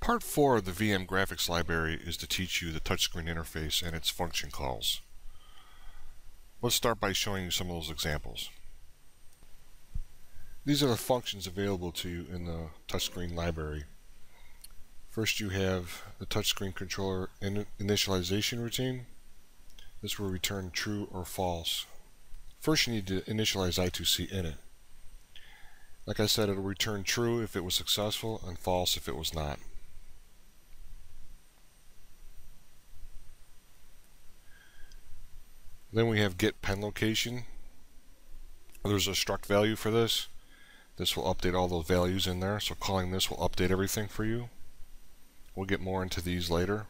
Part 4 of the VMGraphix library is to teach you the touchscreen interface and its function calls. Let's start by showing you some of those examples. These are the functions available to you in the touchscreen library. First, you have the touchscreen controller initialization routine. This will return true or false. First, you need to initialize I2C in it. Like I said, it will return true if it was successful and false if it was not. Then we have get pen location. There's a struct value for this. This will update all those values in there, so calling this will update everything for you. We'll get more into these later.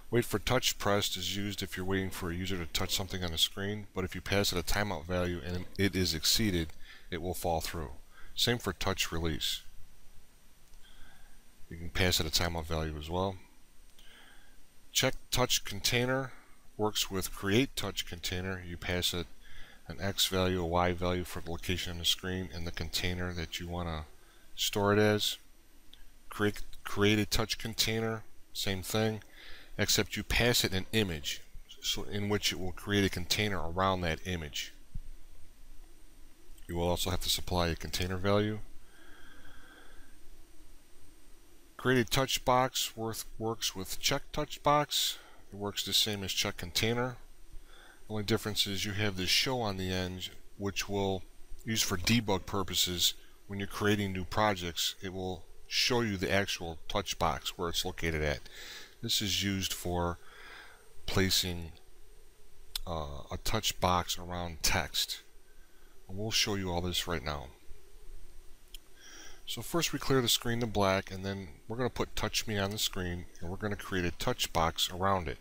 Wait for touch pressed is used if you're waiting for a user to touch something on the screen, but if you pass it a timeout value and it is exceeded, it will fall through. Same for touch release. You can pass it a timeout value as well. Check touch container works with create touch container. You pass it an X value, a Y value for the location on the screen and the container that you want to store it as. Create a touch container, same thing, except you pass it an image, so in which it will create a container around that image. You will also have to supply a container value. Create a touch box works with check touch box. It works the same as check container. The only difference is you have this show on the end, which will use for debug purposes. When you're creating new projects, it will show you the actual touch box where it's located at. This is used for placing a touch box around text. And we'll show you all this right now. So first we clear the screen to black, and then we're going to put touch me on the screen, and we're going to create a touch box around it.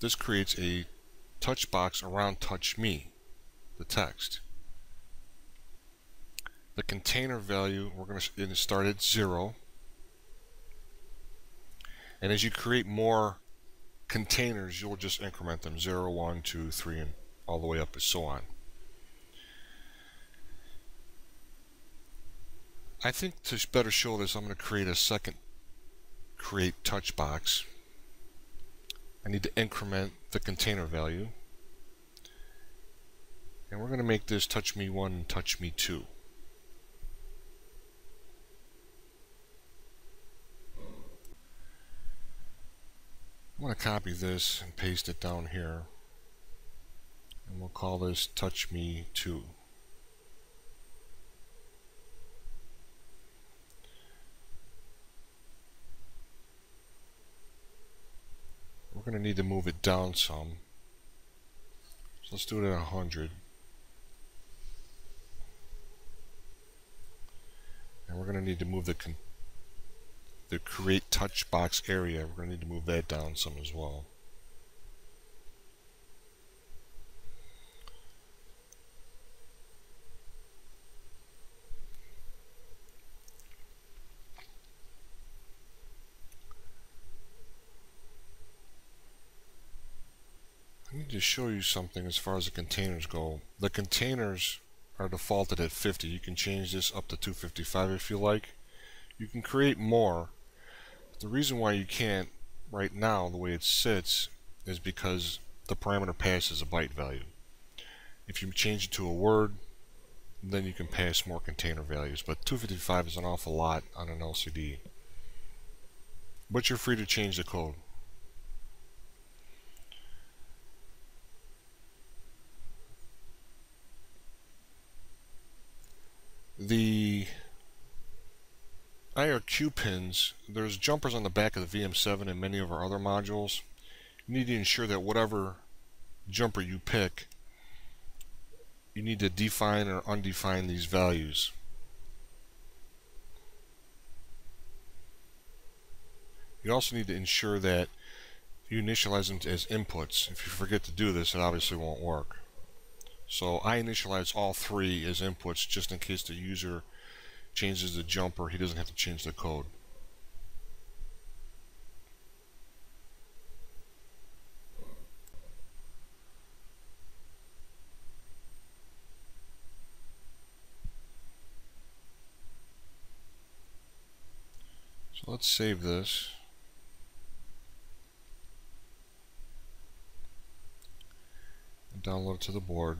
This creates a touch box around touch me, the text. The container value, we're going to start at 0. And as you create more containers, you'll just increment them 0, 1, 2, 3, and all the way up and so on. I think to better show this, I'm going to create a second create touch box. I need to increment the container value. And we're going to make this touch me 1 and touch me 2. I'm going to copy this and paste it down here. And we'll call this touch me 2. We're going to need to move it down some. So let's do it at 100. And we're going to need to move the create touch box area. We're going to need to move that down some as well. I need to show you something as far as the containers go. The containers are defaulted at 50. You can change this up to 255 if you like. You can create more. The reason why you can't right now, the way it sits, is because the parameter passes a byte value. If you change it to a word, then you can pass more container values. But 255 is an awful lot on an LCD. But you're free to change the code. The IRQ pins, there's jumpers on the back of the VM7 and many of our other modules. You need to ensure that whatever jumper you pick, you need to define or undefine these values. You also need to ensure that you initialize them as inputs. If you forget to do this, it obviously won't work. So I initialize all 3 as inputs just in case the user changes the jumper, he doesn't have to change the code. So let's save this. And download it to the board.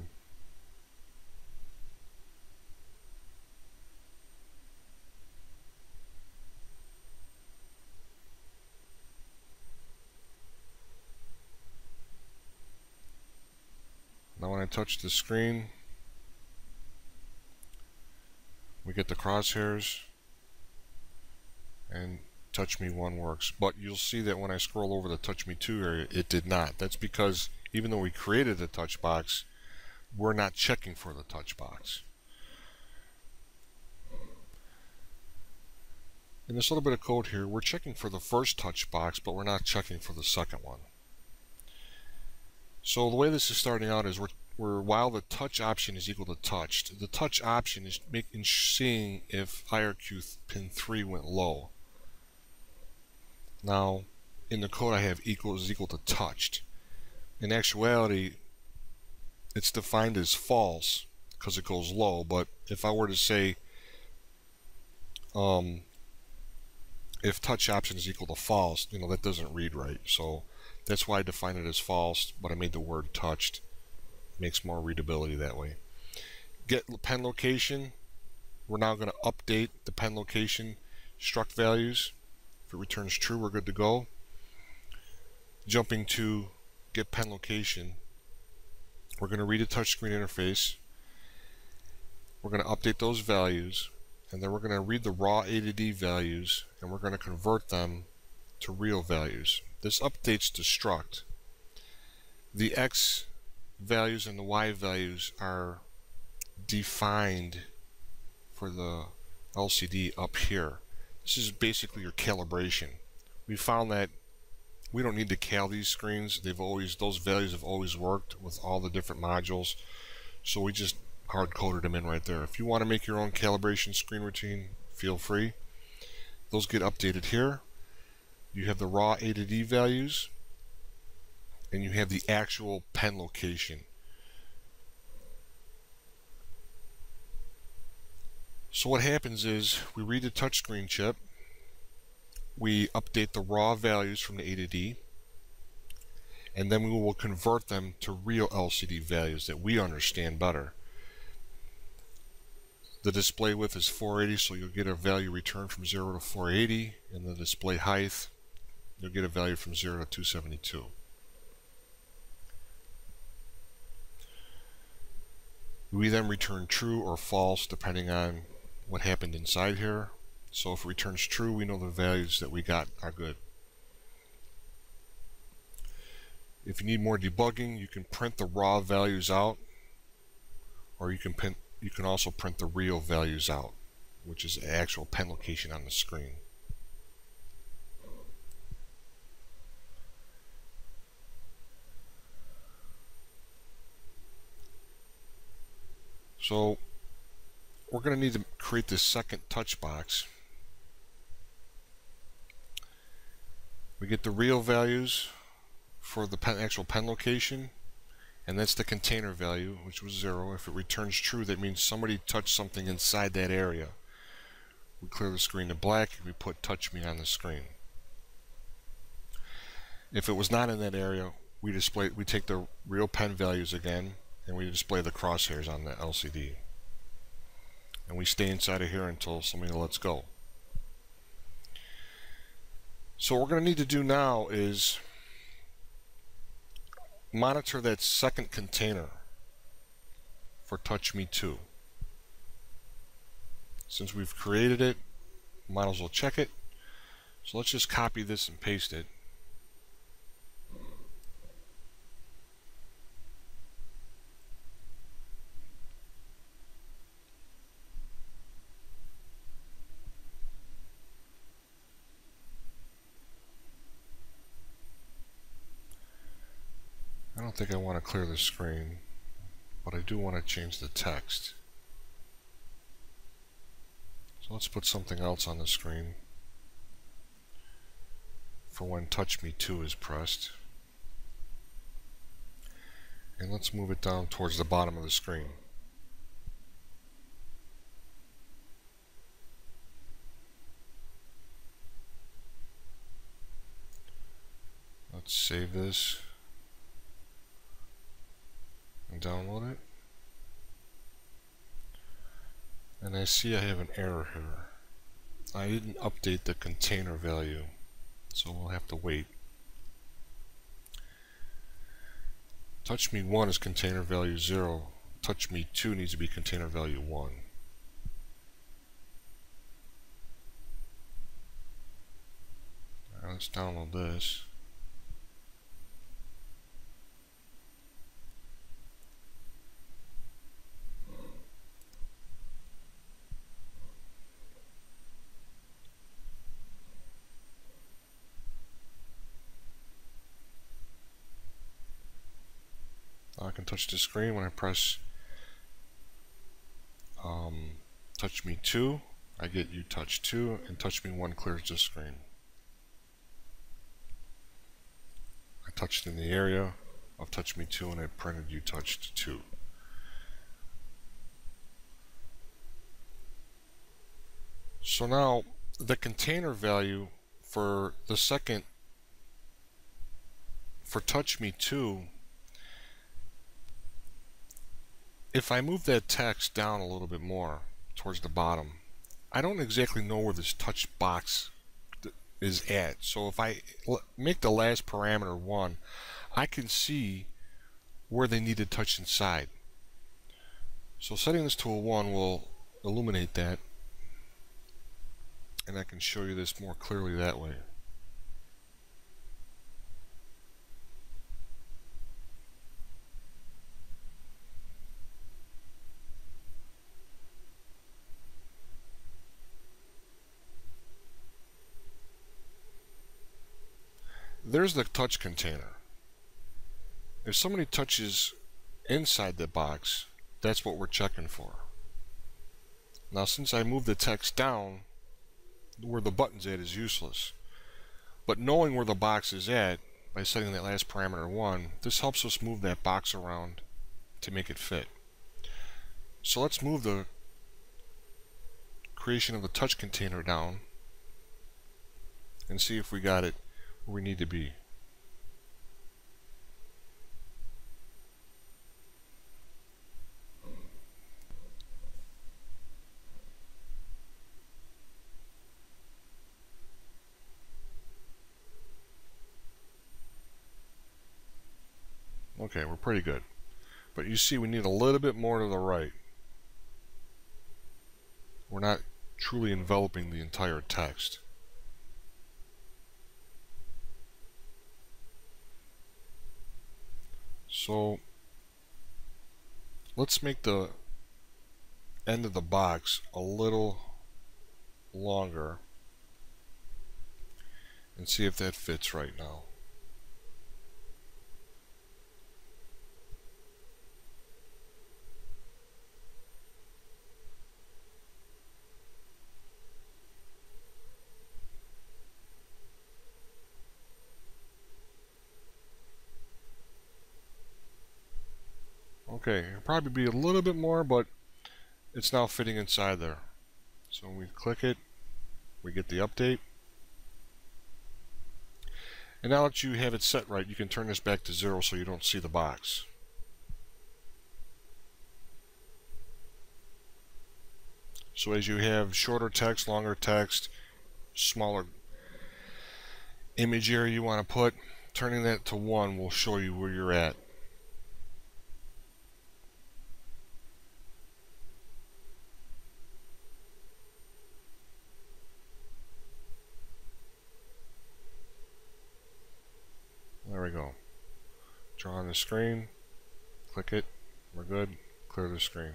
Now when I touch the screen, we get the crosshairs, and touch me 1 works. But you'll see that when I scroll over the touch me 2 area, it did not. That's because even though we created the touch box, we're not checking for the touch box. In this little bit of code here, we're checking for the first touch box, but we're not checking for the second one. So the way this is starting out is while the touch option is equal to touched, the touch option is seeing if IRQ pin 3 went low. Now, in the code I have is equal to touched. In actuality, it's defined as false because it goes low, but if I were to say if touch option is equal to false, that doesn't read right. So that's why I define it as false, but I made the word touched. It makes more readability that way. Get pen location. We're now going to update the pen location struct values. If it returns true, we're good to go. Jumping to get pen location, we're going to read a touchscreen interface. We're going to update those values, and then we're going to read the raw A to D values, and we're going to convert them to real values. This updates the struct. The X values and the Y values are defined for the LCD up here. This is basically your calibration. We found that we don't need to cal these screens. Those values have always worked with all the different modules, so we just hard-coded them in right there. If you want to make your own calibration screen routine, feel free. Those get updated here. You have the raw A to D values, and you have the actual pen location. So what happens is we read the touchscreen chip, we update the raw values from the A to D, and then we will convert them to real LCD values that we understand better. The display width is 480, so you'll get a value returned from 0 to 480, and the display height, you'll get a value from 0 to 272. We then return true or false depending on what happened inside here. So if it returns true, we know the values that we got are good. If you need more debugging, you can print the raw values out, or you can also print the real values out, which is the actual pen location on the screen. So we're going to need to create this second touch box. We get the real values for the actual pen location, and that's the container value, which was 0. If it returns true, that means somebody touched something inside that area. We clear the screen to black, and we put touch me on the screen. If it was not in that area, we take the real pen values again, and we display the crosshairs on the LCD. And we stay inside of here until somebody lets go. So what we're going to need to do now is monitor that second container for touch me 2. Since we've created it, might as well check it. So let's just copy this and paste it. I don't think I want to clear the screen, but I do want to change the text. So let's put something else on the screen for when touch me 2 is pressed. And let's move it down towards the bottom of the screen. Let's save this and download it. And I see I have an error here. I didn't update the container value, so we'll have to wait. TouchMe 1 is container value 0. TouchMe 2 needs to be container value 1. Alright, let's download this. I can touch the screen when I press TouchMe 2. I get UTouch 2, and TouchMe 1 clears the screen. I touched in the area of TouchMe 2 and I printed UTouch 2. So now the container value for the second, for TouchMe 2, if I move that text down a little bit more towards the bottom, I don't exactly know where this touch box is at. So if I make the last parameter 1, I can see where they need to touch inside. So setting this to a 1 will illuminate that, and I can show you this more clearly that way. There's the touch container. If somebody touches inside the box, that's what we're checking for. Now, since I moved the text down, where the button's at is useless. But knowing where the box is at, by setting that last parameter 1, this helps us move that box around to make it fit. So let's move the creation of the touch container down and see if we got it where we need to be. Okay, we're pretty good. But you see we need a little bit more to the right. We're not truly enveloping the entire text. So let's make the end of the box a little longer and see if that fits right now. Okay, it'll probably be a little bit more, but it's now fitting inside there. So when we click it, we get the update. And now that you have it set right, you can turn this back to 0 so you don't see the box. So as you have shorter text, longer text, smaller image area you want to put, turning that to 1 will show you where you're at. There we go. Draw on the screen, click it, we're good, clear the screen.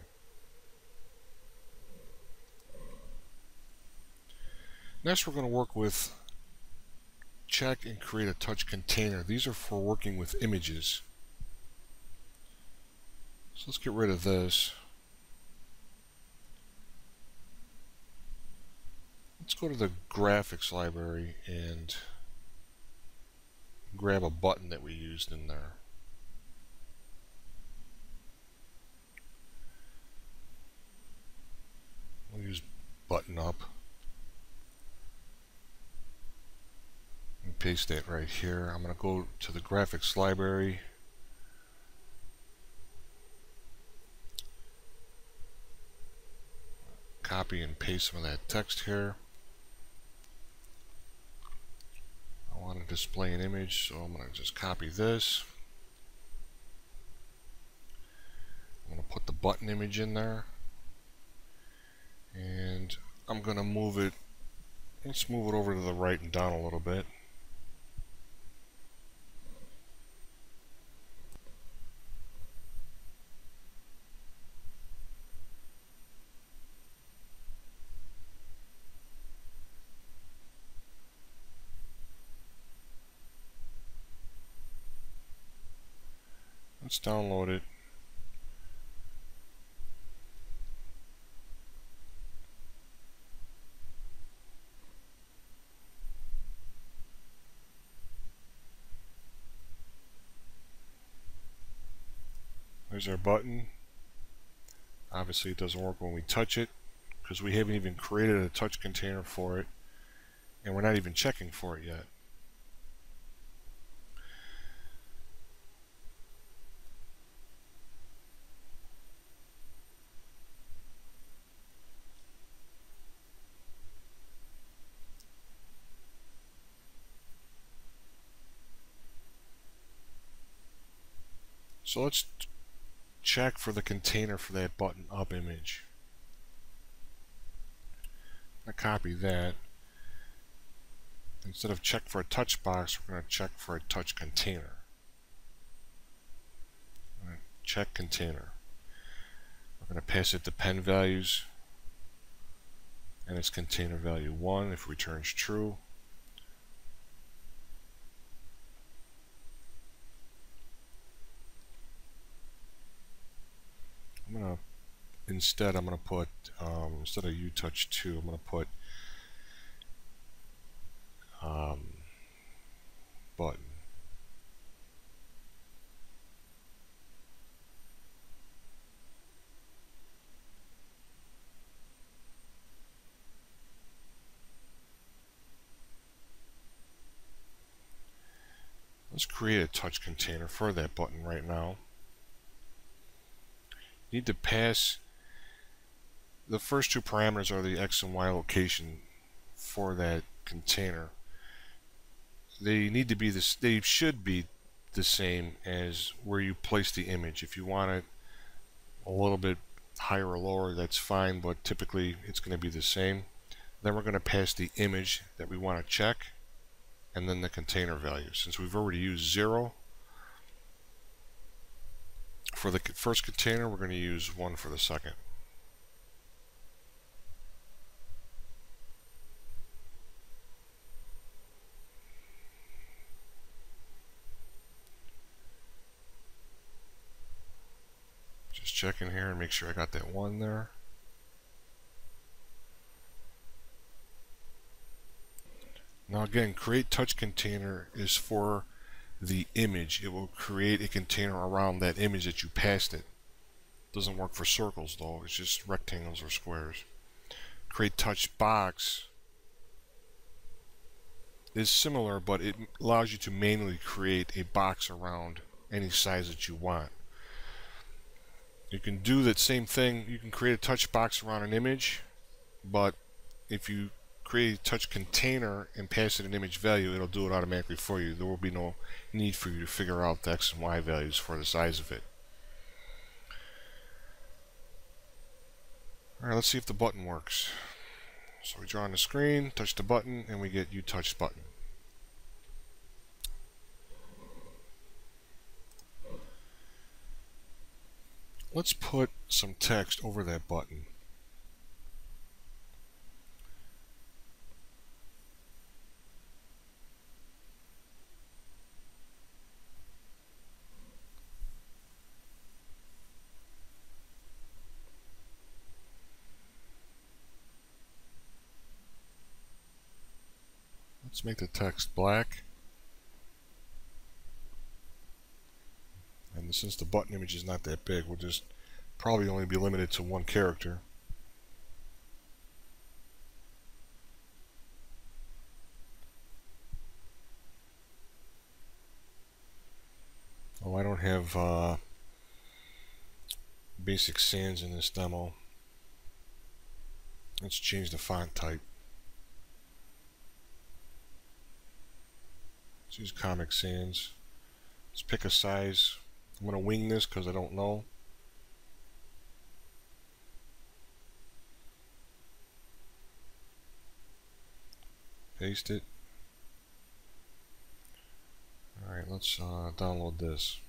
Next we're going to work with check and create a touch container. These are for working with images. So let's get rid of this. Let's go to the graphics library and grab a button that we used in there. We'll use button up. paste that right here. I'm going to go to the graphics library. Copy and paste some of that text here. I want to display an image, so I'm going to just copy this. I'm going to put the button image in there. And I'm going to move it. Let's move it over to the right and down a little bit. Let's download it. There's our button. Obviously it doesn't work when we touch it because we haven't even created a touch container for it, and we're not even checking for it yet. So let's check for the container for that button up image. I'm going to copy that. Instead of check for a touch box, we're going to check for a touch container. Check container. We're going to pass it the pen values, and it's container value 1 if returns true. Instead I'm going to put, instead of UTouch2, I'm going to put button. Let's create a touch container for that button right now. You need to pass, the first two parameters are the X and Y location for that container. They need to be this, they should be the same as where you place the image. If you want it a little bit higher or lower, that's fine, but typically it's going to be the same. Then we're going to pass the image that we want to check, and then the container value. Since we've already used 0 for the first container, we're going to use 1 for the second. Just checking here and make sure I got that 1 there. Now again, create touch container is for the image. It will create a container around that image that you passed it. Doesn't work for circles though, it's just rectangles or squares. Create touch box is similar, but it allows you to manually create a box around any size that you want. You can do that same thing, you can create a touch box around an image, but if you create a touch container and pass it an image value, it'll do it automatically for you. There will be no need for you to figure out the X and Y values for the size of it. Alright, let's see if the button works. So we draw on the screen, touch the button, and we get UTouch button. Let's put some text over that button. Let's make the text black. And since the button image is not that big, we'll just probably only be limited to 1 character. have basic sans in this demo. Let's change the font type. Let's use Comic Sans. Let's pick a size. I'm going to wing this because I don't know. Paste it. Alright, let's download this.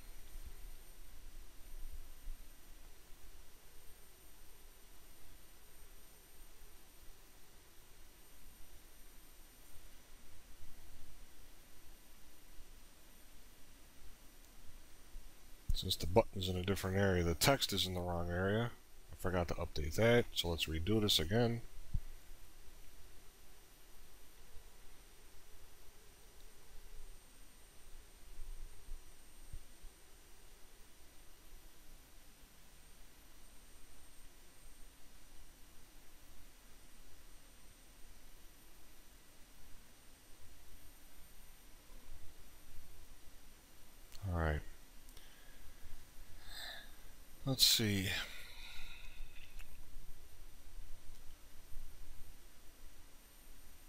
Since the button's in a different area, the text is in the wrong area. I forgot to update that, so let's redo this again. Alright. Let's see.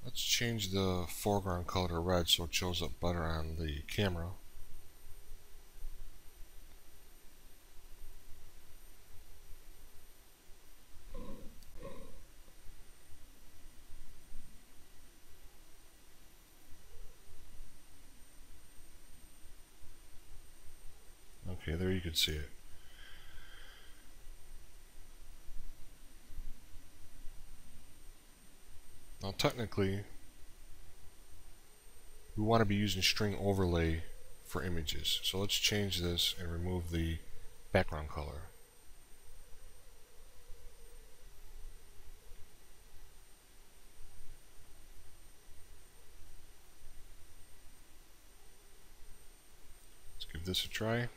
Let's change the foreground color to red so it shows up better on the camera. Okay, there you can see it. Now technically, we want to be using string overlay for images. So let's change this and remove the background color. Let's give this a try.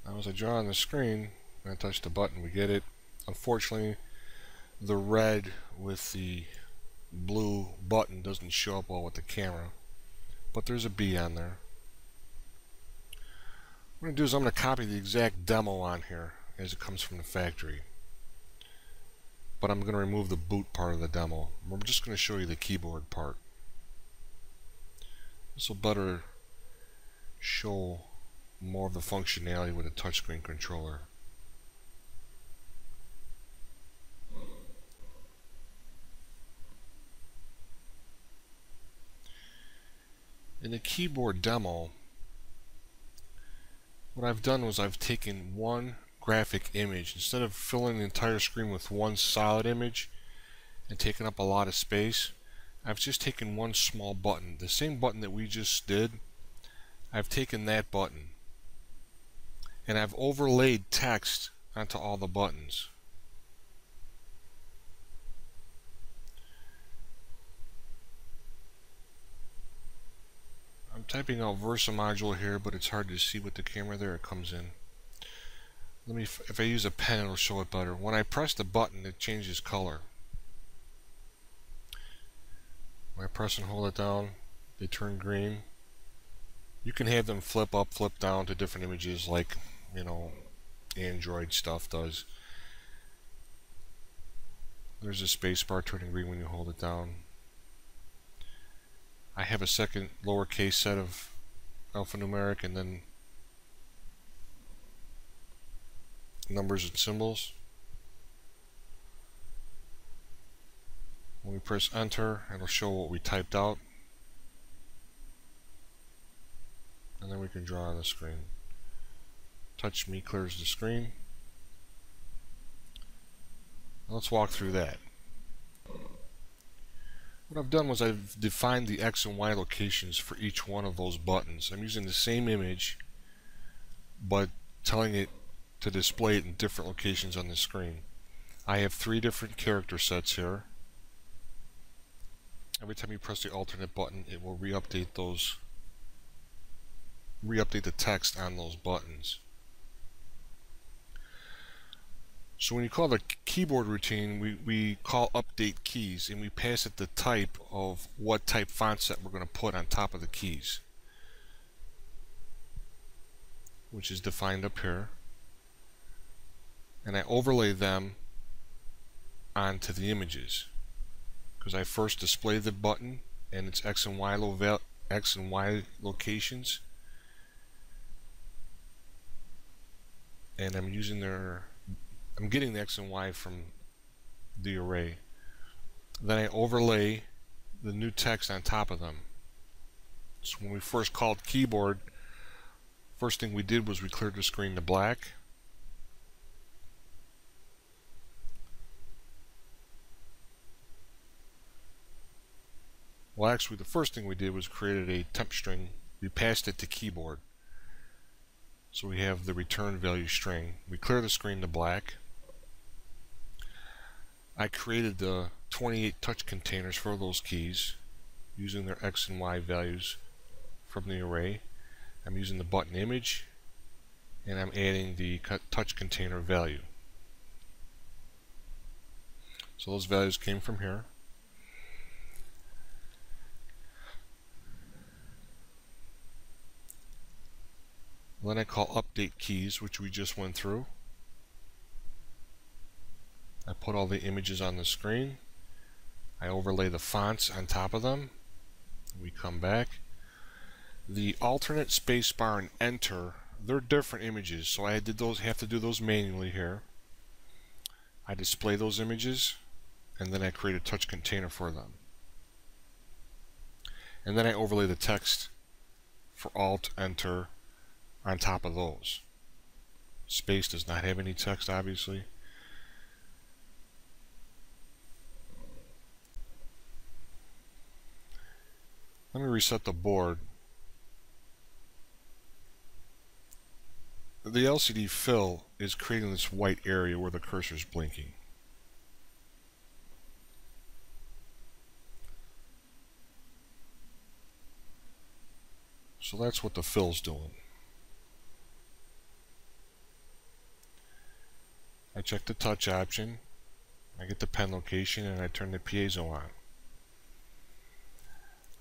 Now as I draw on the screen and I touch the button, we get it. Unfortunately, the red with the blue button doesn't show up well with the camera, but there's a B on there. What I'm going to do is I'm going to copy the exact demo on here as it comes from the factory, but I'm going to remove the boot part of the demo. We're just going to show you the keyboard part. This will better show more of the functionality with a touchscreen controller. In the keyboard demo, what I've done was I've taken one graphic image. Instead of filling the entire screen with one solid image and taking up a lot of space, I've just taken one small button. The same button that we just did, I've taken that button and I've overlaid text onto all the buttons. I'm typing out VersaModule here, but it's hard to see with the camera. There it comes in. If I use a pen, it'll show it better. When I press the button, it changes color. When I press and hold it down, they turn green. You can have them flip up, flip down to different images like, you know, Android stuff does. There's a space bar turning green when you hold it down. I have a second lowercase set of alphanumeric and then numbers and symbols. When we press enter, it'll show what we typed out, and then we can draw on the screen. Touch Me clears the screen. Let's walk through that. What I've done was I've defined the X and Y locations for each one of those buttons. I'm using the same image, but telling it to display it in different locations on the screen. I have 3 different character sets here. Every time you press the alternate button, it will re-update those re-update the text on those buttons. So when you call the keyboard routine, we call update keys, and we pass it the type of what type font set we're going to put on top of the keys, which is defined up here. And I overlay them onto the images, because I first display the button and its X and Y locations, and I'm getting the X and Y from the array. Then I overlay the new text on top of them. So when we first called keyboard, first thing we did was we cleared the screen to black. Well, actually, the first thing we did was created a temp string. We passed it to keyboard. So we have the return value string. We clear the screen to black. I created the 28 touch containers for those keys using their X and Y values from the array. I'm using the button image, and I'm adding the touch container value. So those values came from here. Then I call update keys, which we just went through. I put all the images on the screen. I overlay the fonts on top of them. We come back. The alternate spacebar and enter, they're different images, so I have to do those manually here. I display those images, and then I create a touch container for them. And then I overlay the text for alt, enter on top of those. Space does not have any text, obviously. Let me reset the board. The LCD fill is creating this white area where the cursor is blinking. So that's what the fill's doing. I check the touch option, I get the pen location, and I turn the piezo on.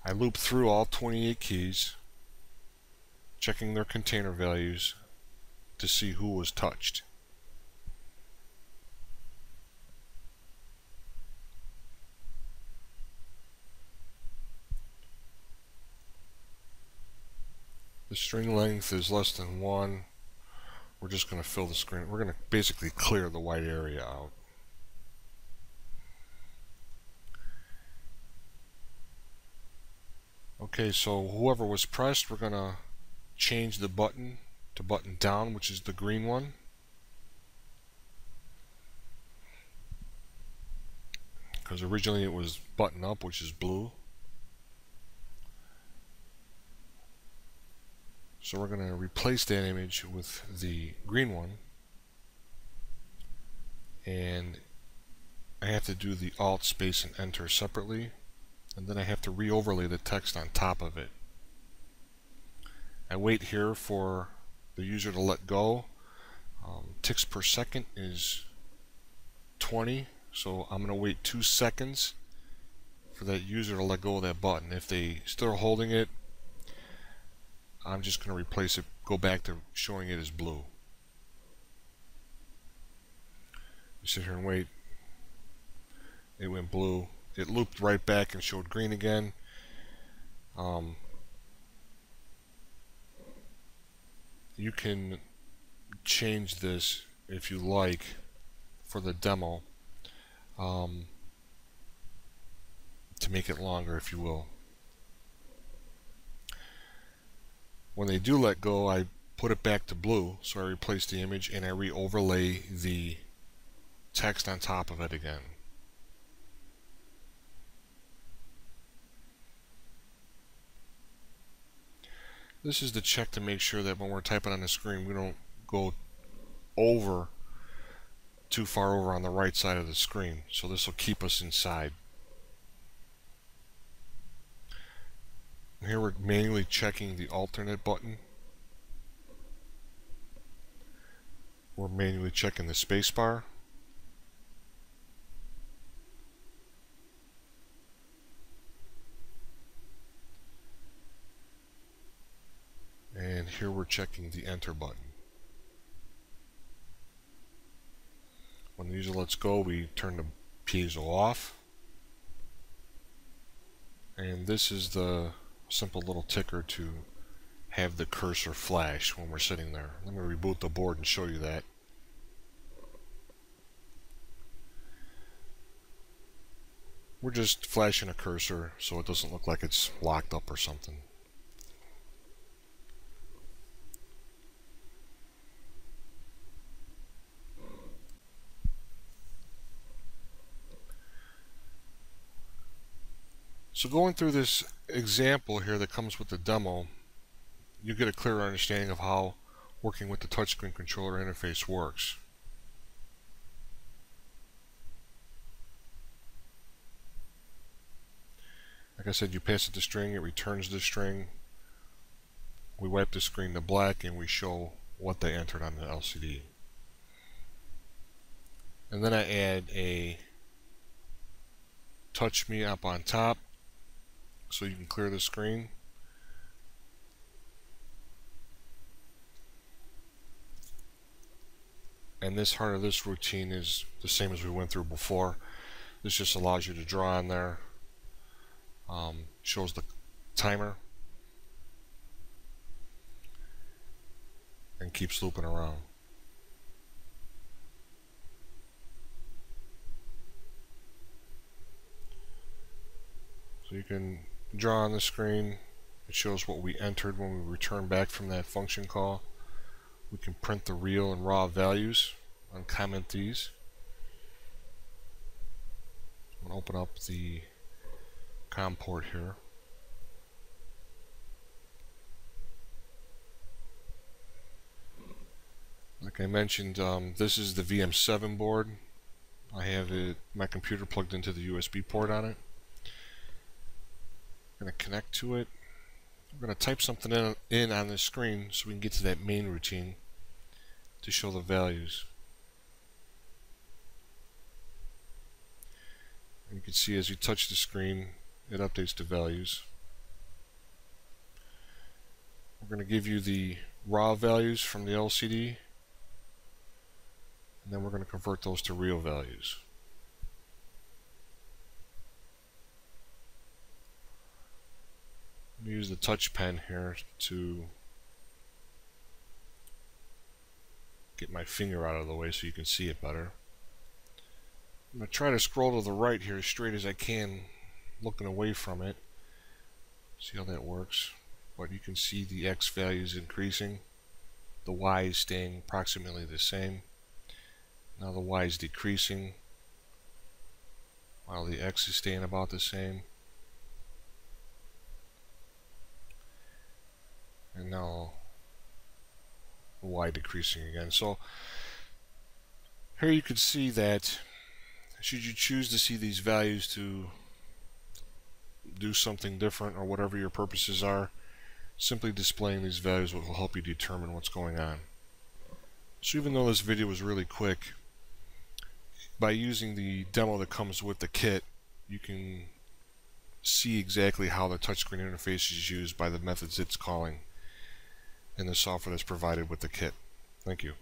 I loop through all 28 keys, checking their container values to see who was touched. The string length is less than 1. We're just going to fill the screen. We're going to basically clear the white area out. Okay, so whoever was pressed, we're going to change the button to button down, which is the green one. Because originally it was button up, which is blue. So we're going to replace that image with the green one. And I have to do the alt, space, and enter separately. And then I have to re-overlay the text on top of it. I wait here for the user to let go. Ticks per second is 20, so I'm going to wait 2 seconds for that user to let go of that button. If they still holding it, I'm just going to replace it, go back to showing it as blue. You sit here and wait. It went blue. It looped right back and showed green again. You can change this if you like for the demo to make it longer, if you will. When they do let go, I put it back to blue, so I replace the image and I re-overlay the text on top of it again. This is the check to make sure that when we're typing on the screen, we don't go too far over on the right side of the screen. So this will keep us inside. Here we're manually checking the alternate button We're manually checking the spacebar. And here we're checking the enter button. When the user lets go, we turn the piezo off. And this is the simple little ticker to have the cursor flash when we're sitting there. Let me reboot the board and show you that. We're just flashing a cursor so it doesn't look like it's locked up or something. So going through this example here that comes with the demo, you get a clearer understanding of how working with the touchscreen controller interface works. Like I said, you pass it the string, it returns the string. We wipe the screen to black and we show what they entered on the LCD. And then I add a touch me up on top so you can clear the screen. And this part of this routine is the same as we went through before. This just allows you to draw on there. Shows the timer and keeps looping around. So you can draw on the screen. It shows what we entered when we return back from that function call. We can print the real and raw values, uncomment these. I'm going to open up the COM port here. Like I mentioned, this is the VM7 board. I have my computer plugged into the USB port on it. I'm going to connect to it. I'm going to type something in on the screen so we can get to that main routine to show the values. And you can see as you touch the screen, it updates the values. We're going to give you the raw values from the LCD, and then we're going to convert those to real values. I'm going to use the touch pen here to get my finger out of the way so you can see it better. I'm going to try to scroll to the right here as straight as I can, looking away from it. See how that works. But you can see the X values increasing. The Y is staying approximately the same. Now the Y is decreasing while the X is staying about the same. And now the Y decreasing again. So here you can see that should you choose to see these values to do something different or whatever your purposes are, simply displaying these values will help you determine what's going on. So even though this video was really quick, by using the demo that comes with the kit, you can see exactly how the touchscreen interface is used by the methods it's calling in the software that's provided with the kit. Thank you.